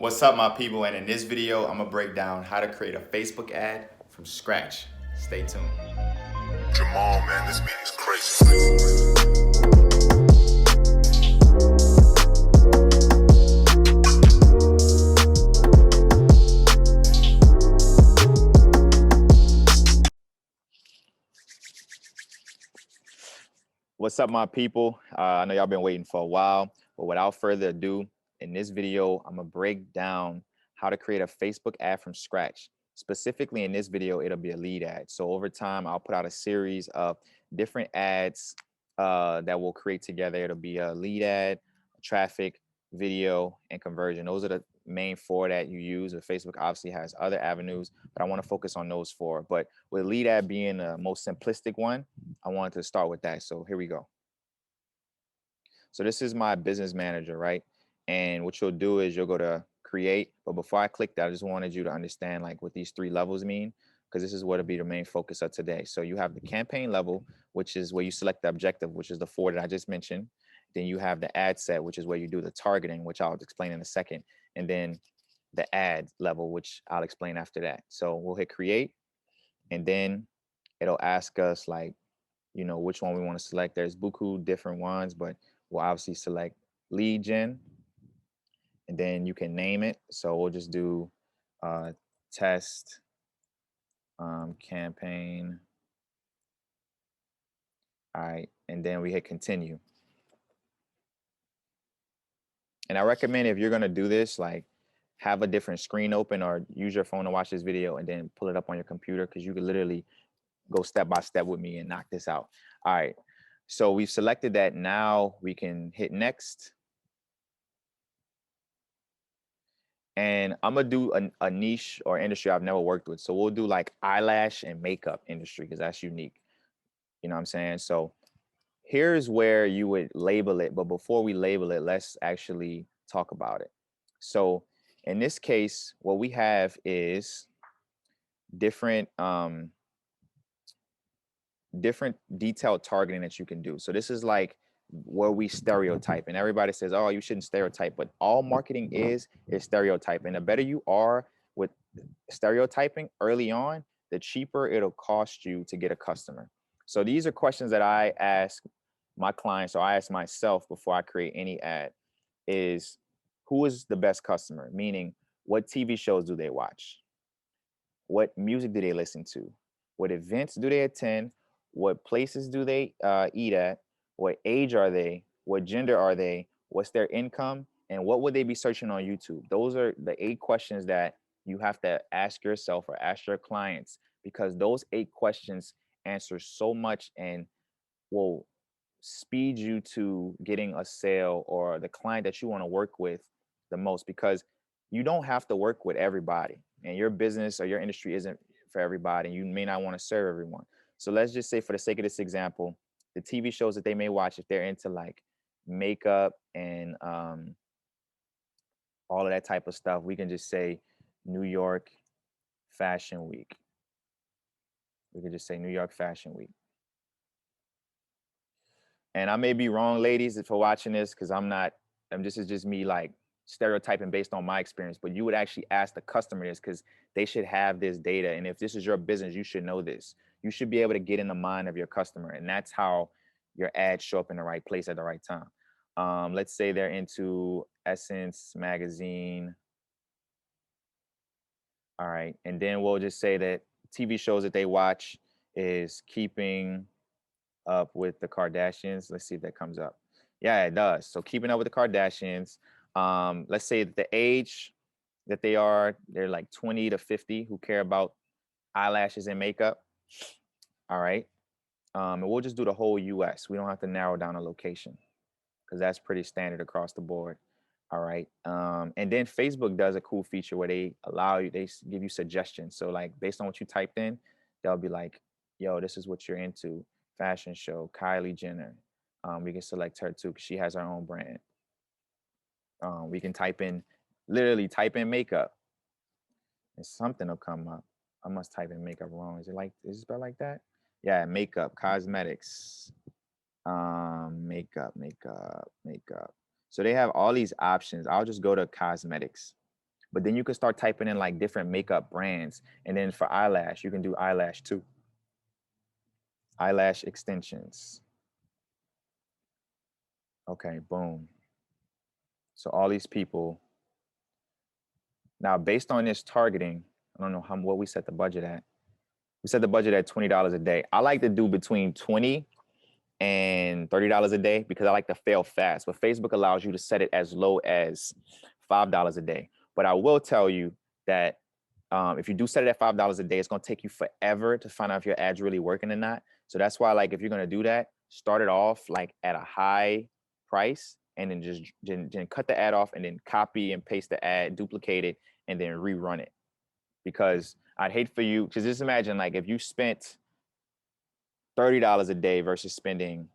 What's up, my people? And in this video, I'm gonna break down how to create a Facebook ad from scratch. Stay tuned. Jamal, man, this beat is crazy. What's up, my people? I know y'all been waiting for a while, but without further ado, in this video, I'm gonna break down how to create a Facebook ad from scratch. Specifically in this video, it'll be a lead ad. So over time, I'll put out a series of different ads that we'll create together. It'll be a lead ad, traffic, video, and conversion. Those are the main four that you use. But Facebook obviously has other avenues, but I want to focus on those four. But with lead ad being the most simplistic one, I wanted to start with that. So here we go. So this is my business manager, right? And what you'll do is you'll go to create. But before I click that, I just wanted you to understand like what these three levels mean, because this is what will be the main focus of today. So you have the campaign level, which is where you select the objective, which is the four that I just mentioned. Then you have the ad set, which is where you do the targeting, which I'll explain in a second. And then the ad level, which I'll explain after that. So we'll hit create, and then it'll ask us like, which one we want to select. There's buku different ones, but we'll obviously select lead gen, and then you can name it. So we'll just do test campaign. All right, and then we hit continue. And I recommend, if you're gonna do this, like have a different screen open or use your phone to watch this video and then pull it up on your computer, because you could literally go step by step with me and knock this out. All right, so we've selected that. Now we can hit next. And I'm gonna do a niche or industry I've never worked with. So we'll do like eyelash and makeup industry, because that's unique. You know what I'm saying? So here's where you would label it. But before we label it, let's actually talk about it. So in this case, what we have is different different detailed targeting that you can do. So this is like where we stereotype, and everybody says, oh, you shouldn't stereotype, but all marketing is stereotype. And the better you are with stereotyping early on, the cheaper it'll cost you to get a customer. So these are questions that I ask my clients, or I ask myself before I create any ad, is who is the best customer? Meaning, what TV shows do they watch? What music do they listen to? What events do they attend? What places do they eat at? What age are they? What gender are they? What's their income? And what would they be searching on YouTube? Those are the 8 questions that you have to ask yourself or ask your clients, because those 8 questions answer so much and will speed you to getting a sale or the client that you want to work with the most, because you don't have to work with everybody, and your business or your industry isn't for everybody, and you may not want to serve everyone. So let's just say, for the sake of this example, the TV shows that they may watch, if they're into like makeup and all of that type of stuff, we can just say New York Fashion Week. We could just say New York Fashion Week. And I may be wrong, ladies, for watching this, because this is just me like stereotyping based on my experience. But you would actually ask the customer this, because they should have this data. And if this is your business, you should know this. You should be able to get in the mind of your customer. And that's how your ads show up in the right place at the right time. Let's say they're into Essence magazine. All right. And then we'll just say that TV shows that they watch is Keeping Up with the Kardashians. Let's see if that comes up. Yeah, it does. So Keeping Up with the Kardashians. Let's say that the age that they're like 20 to 50 who care about eyelashes and makeup. All right. And we'll just do the whole US. We don't have to narrow down a location, because that's pretty standard across the board. All right. And then Facebook does a cool feature where they give you suggestions. So like based on what you typed in, they'll be like, yo, this is what you're into. Fashion show, Kylie Jenner. We can select her too, because she has her own brand. We can literally type in makeup, and something will come up. I must type in makeup wrong. Is it spelled like that? Yeah, makeup, cosmetics, makeup. So they have all these options. I'll just go to cosmetics. But then you can start typing in like different makeup brands. And then for eyelash, you can do eyelash too. Eyelash extensions. Okay, boom. So all these people. Now, based on this targeting, I don't know what we set the budget at. We set the budget at $20 a day. I like to do between 20 and $30 a day because I like to fail fast. But Facebook allows you to set it as low as $5 a day. But I will tell you that if you do set it at $5 a day, it's going to take you forever to find out if your ad's really working or not. So that's why, like, if you're going to do that, start it off like at a high price and then just then cut the ad off and then copy and paste the ad, duplicate it, and then rerun it. Because I'd hate for you, because just imagine like if you spent $30 a day versus spending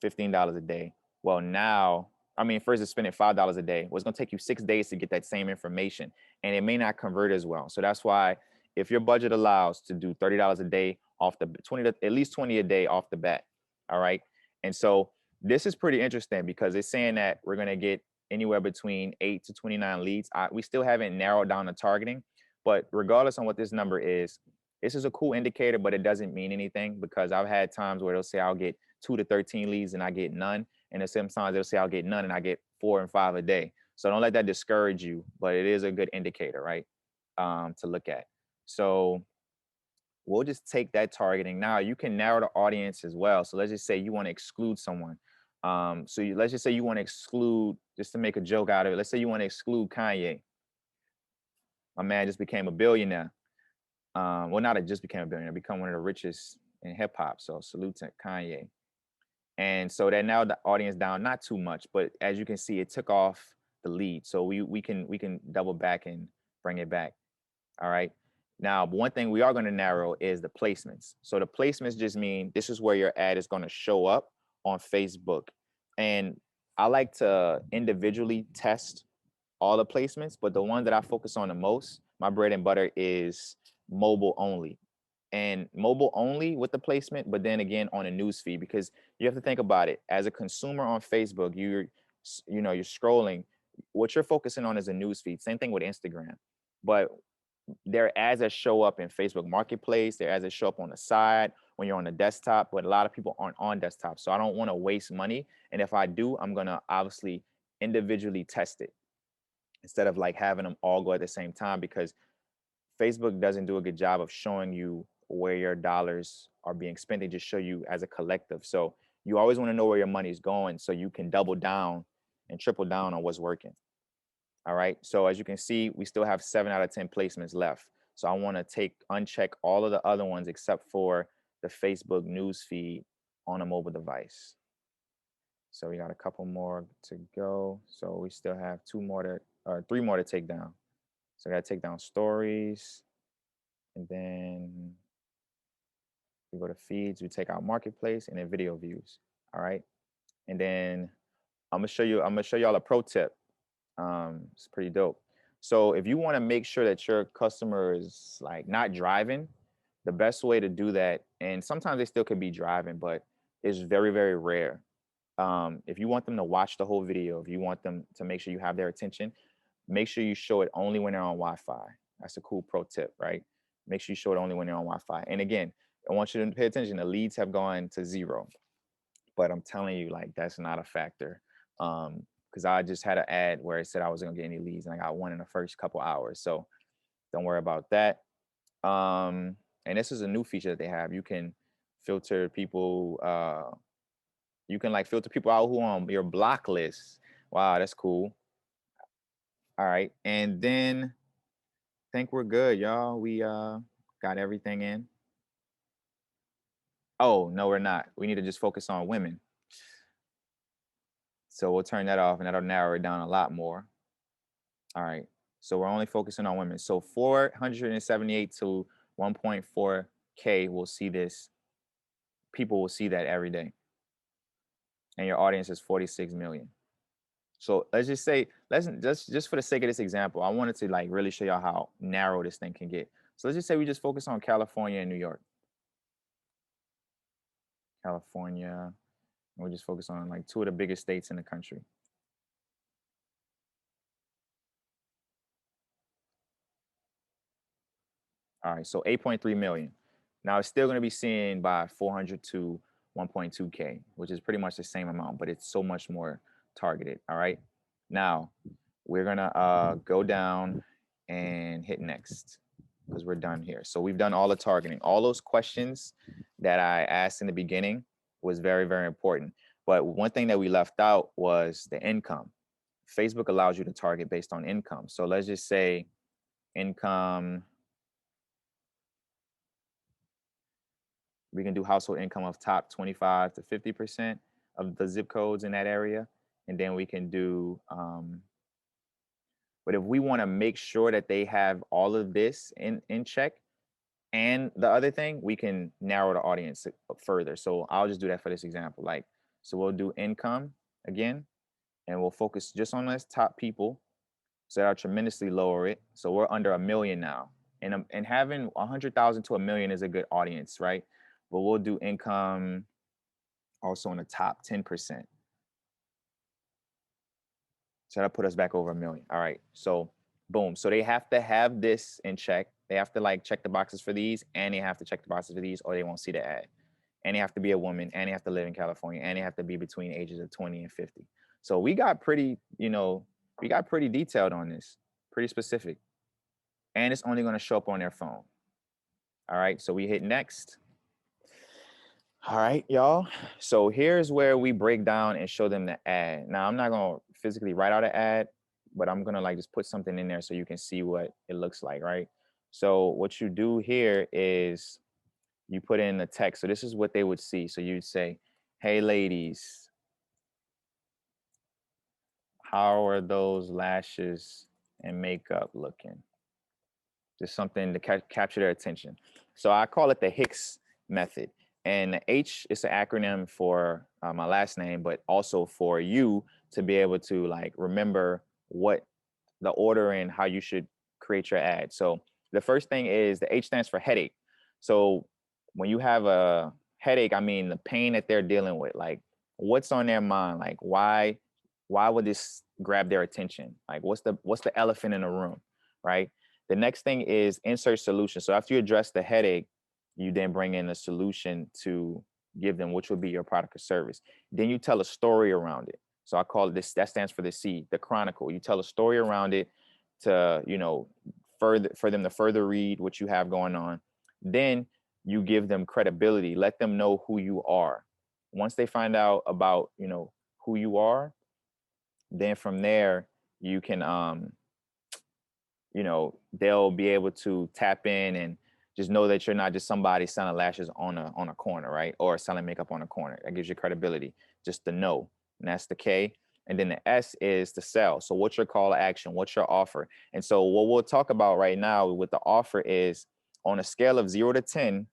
$15 a day. Well, now, I mean, first it's spending $5 a day. Well, it's going to take you 6 days to get that same information, and it may not convert as well. So that's why if your budget allows to do $30 a day off the 20 to at least 20 a day off the bat. All right. And so this is pretty interesting because it's saying that we're going to get anywhere between 8 to 29 leads. We still haven't narrowed down the targeting, but regardless on what this number is, this is a cool indicator, but it doesn't mean anything because I've had times where they'll say I'll get 2 to 13 leads and I get none. And then sometimes they'll say I'll get none and I get 4 and 5 a day. So don't let that discourage you, but it is a good indicator, right? To look at. So we'll just take that targeting. Now you can narrow the audience as well. So let's just say you want to exclude someone. Let's just say you want to exclude, just to make a joke out of it, let's say you want to exclude Kanye. My man just became a billionaire. Well, not just became a billionaire, become one of the richest in hip hop. So salute to Kanye. And so that now the audience down not too much, but as you can see, it took off the lead. So we can double back and bring it back. All right. Now, one thing we are going to narrow is the placements. So the placements just mean this is where your ad is going to show up on Facebook. And I like to individually test all the placements, but the one that I focus on the most, my bread and butter is mobile only. And mobile only with the placement, but then again on a news feed, because you have to think about it. As a consumer on Facebook, you're scrolling. What you're focusing on is a news feed. Same thing with Instagram. But there are ads that show up in Facebook Marketplace. There are ads that show up on the side when you're on the desktop, but a lot of people aren't on desktop. So I don't want to waste money. And if I do, I'm going to obviously individually test it instead of like having them all go at the same time, because Facebook doesn't do a good job of showing you where your dollars are being spent. They just show you as a collective. So you always want to know where your money is going so you can double down and triple down on what's working. All right. So as you can see, we still have 7 out of 10 placements left. So I want to uncheck all of the other ones except for the Facebook news feed on a mobile device. So we got a couple more to go. So we still have 3 more to take down. So I got to take down stories, and then we go to feeds, we take out marketplace, and then video views. All right. And then I'm gonna show y'all a pro tip. It's pretty dope. So if you want to make sure that your customer is like not driving, the best way to do that, and sometimes they still could be driving, but it's very, very rare. If you want them to watch the whole video, if you want them to make sure you have their attention, make sure you show it only when they're on Wi-Fi. That's a cool pro tip, right? Make sure you show it only when they're on Wi-Fi. And again, I want you to pay attention. The leads have gone to 0, but I'm telling you, like, that's not a factor. Because I just had an ad where it said I wasn't gonna get any leads, and I got one in the first couple hours. So don't worry about that. And this is a new feature that they have. You can filter people. You can like filter people out who on your block list. Wow, that's cool. All right, and then I think we're good, y'all. We got everything in. Oh, no, we're not. We need to just focus on women. So we'll turn that off, and that'll narrow it down a lot more. All right. So we're only focusing on women. So 478 to 1.4K will see this. People will see that every day. And your audience is 46 million. So let's just say, just for the sake of this example, I wanted to like really show y'all how narrow this thing can get. So let's just say we just focus on California and New York. California, and we'll just focus on like 2 of the biggest states in the country. All right, so 8.3 million. Now it's still going to be seen by 400 to 1.2K, which is pretty much the same amount, but it's so much more targeted. All right. Now we're gonna go down and hit next because we're done here. So we've done all the targeting. All those questions that I asked in the beginning was very, very important. But one thing that we left out was the income. Facebook allows you to target based on income. So let's just say income, we can do household income of top 25 to 50% of the zip codes in that area. And then we can do, but if we want to make sure that they have all of this in check, and the other thing, we can narrow the audience further. So I'll just do that for this example. Like, so we'll do income again, and we'll focus just on those top people. So that'll tremendously lower it. So we're under 1 million now. And having 100,000 to 1 million is a good audience, right? But we'll do income also in the top 10%. So that'll put us back over 1 million. All right. So boom. So they have to have this in check. They have to like check the boxes for these, and they have to check the boxes for these, or they won't see the ad. And they have to be a woman, and they have to live in California, and they have to be between ages of 20 and 50. So we got pretty, we got pretty detailed on this, pretty specific. And it's only going to show up on their phone. All right. So we hit next. All right, y'all. So here's where we break down and show them the ad. Now, I'm not going to physically write out an ad, but I'm going to like just put something in there so you can see what it looks like, right? So what you do here is you put in the text. So this is what they would see. So you'd say, hey, ladies, how are those lashes and makeup looking? Just something to capture their attention. So I call it the Hicks method. And the H is an acronym for my last name, but also for you to be able to like remember what the order and how you should create your ad. So the first thing is the H stands for headache. So when you have a headache, I mean the pain that they're dealing with, like what's on their mind, like why would this grab their attention? Like what's the elephant in the room, right? The next thing is insert solution. So after you address the headache, you then bring in a solution to give them, which would be your product or service. Then you tell a story around it. So I call it this, that stands for the C, the chronicle. You tell a story around it to, further for them to further read what you have going on. Then you give them credibility, let them know who you are. Once they find out about, who you are, then from there you can they'll be able to tap in and just know that you're not just somebody selling lashes on a corner, right? Or selling makeup on a corner. That gives you credibility, just to know. And that's the K. And then the S is to sell. So what's your call to action? What's your offer? And so what we'll talk about right now with the offer is on a scale of 0 to 10,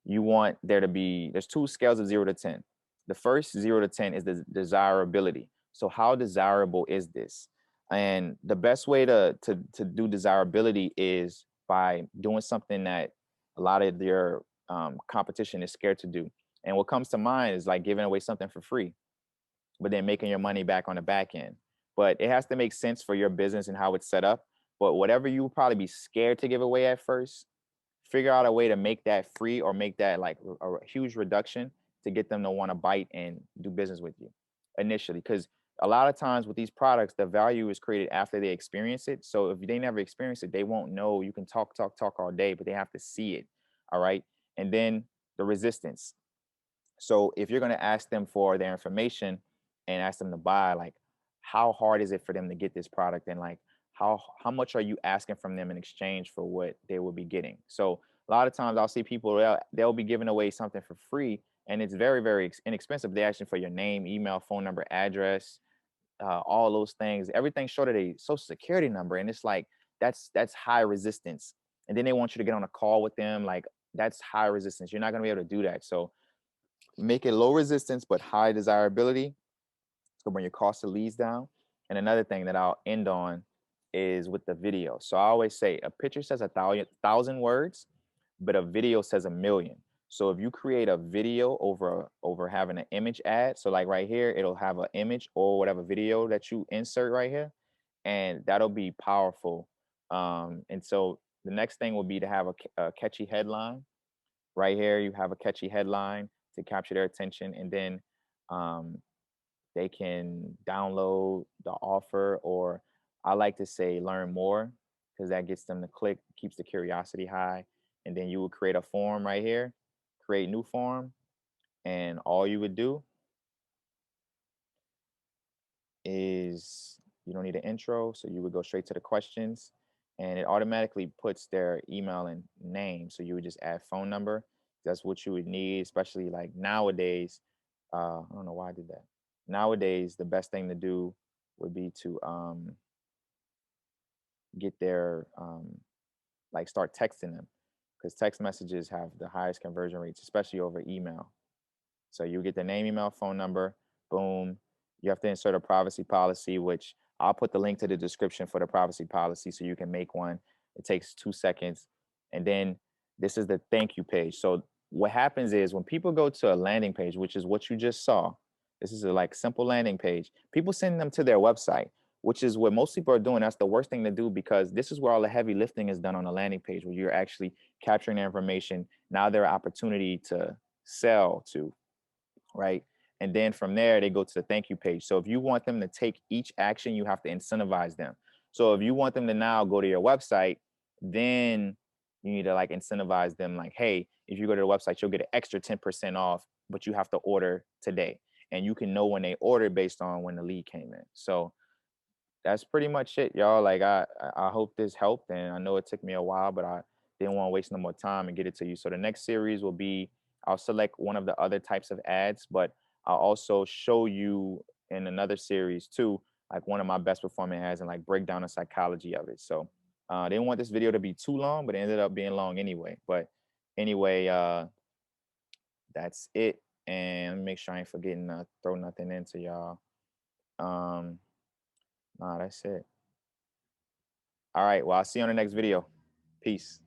you want there to be, there's two scales of 0 to 10. The first 0 to 10 is the desirability. So how desirable is this? And the best way to do desirability is by doing something that a lot of your competition is scared to do. And what comes to mind is like giving away something for free, but then making your money back on the back end. But it has to make sense for your business and how it's set up. But whatever you would probably be scared to give away at first, figure out a way to make that free or make that like a huge reduction to get them to want to bite and do business with you initially. Because a lot of times with these products, the value is created after they experience it. So if they never experience it, they won't know. You can talk all day, but they have to see it. All right. And then the resistance. So if you're going to ask them for their information and ask them to buy, like how hard is it for them to get this product, and like how much are you asking from them in exchange for what they will be getting? So a lot of times I'll see people, they'll be giving away something for free, and it's very, very inexpensive. They're asking for your name, email, phone number, address, all those things, everything short of a social security number. And it's like, that's high resistance. And then they want you to get on a call with them. Like that's high resistance. You're not going to be able to do that. So make it low resistance, but high desirability. It's gonna bring your cost of leads down. And another thing that I'll end on is with the video. So I always say a picture says 1,000 words, but a video says 1,000,000. So if you create a video over having an image ad, so like right here, it'll have an image or whatever video that you insert right here, and that'll be powerful. And so The next thing will be to have a catchy headline. Right here, you have a catchy headline to capture their attention, and then um, they can download the offer, or I like to say learn more, because that gets them to click, keeps the curiosity high. And then you would create a form right here, create new form, and all you would do is you don't need an intro, so you would go straight to the questions, and it automatically puts their email and name. So you would just add phone number. That's what you would need, especially like nowadays. I don't know why I did that. Nowadays, the best thing to do would be to get their like start texting them, because text messages have the highest conversion rates, especially over email. So you get the name, email, phone number, boom. You have to insert a privacy policy, which I'll put the link to the description for the privacy policy so you can make one. It takes 2 seconds. And then this is the thank you page. So what happens is when people go to a landing page, which is what you just saw, this is a like simple landing page. People send them to their website, which is what most people are doing. That's the worst thing to do, because this is where all the heavy lifting is done on a landing page, where you're actually capturing their information. Now their opportunity to sell to, right? And then from there, they go to the thank you page. So if you want them to take each action, you have to incentivize them. So if you want them to now go to your website, then you need to like incentivize them like, hey, if you go to the website, you'll get an extra 10% off, but you have to order today. And you can know when they ordered based on when the lead came in. So that's pretty much it, y'all. Like I hope this helped, and I know it took me a while, but I didn't want to waste no more time and get it to you. So the next series will be, I'll select one of the other types of ads, but I'll also show you in another series too, like one of my best performing ads, and like break down the psychology of it. So I didn't want this video to be too long, but it ended up being long anyway. But anyway, that's it. And let me make sure I ain't forgetting to throw nothing into y'all. Um, nah, that's it. All right. Well, I'll see you on the next video. Peace.